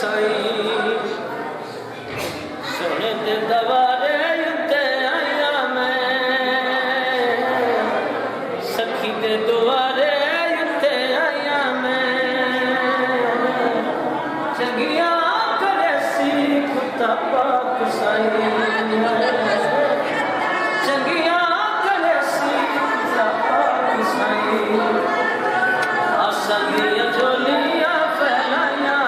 साईं सोने दे दवारे उत्ते आया मैं सखी दे दुआरे उत्ते आया मैं चंगिया करे सी खुदा पाक साईं चंगिया करे सी खुदा पाक साईं आशा दिया झोलियां फैलाया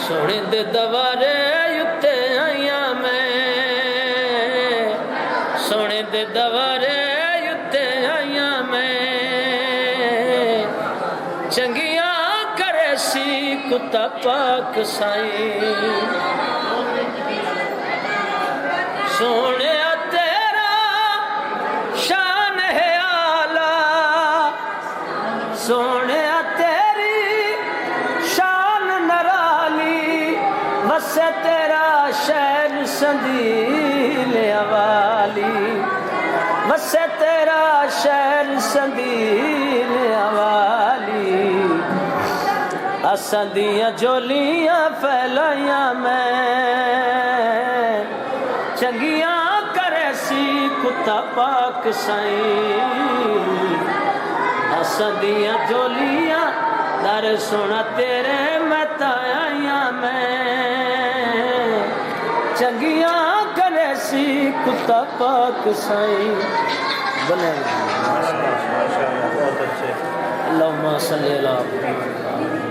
सोने दे दवारे उत्ते आया मैं सोने दे दवारे उत्ते आया मैं चंगिया करे सी कुत्ता पाक साईं सोने तेरा शान है आला सोने वसे तेरा शहर संदील वाली वसे तेरा शहर संदील वाली असां दियां झोलियां फैलाया मैं चंगिया करे सी कुत्ता पाक साईं असां दियां झोलियां दर सोना तेरे मता आया मैं चंगिया करे सी कुत्ता पाक साईं बने अल्लाहुम्मा सल्ली अला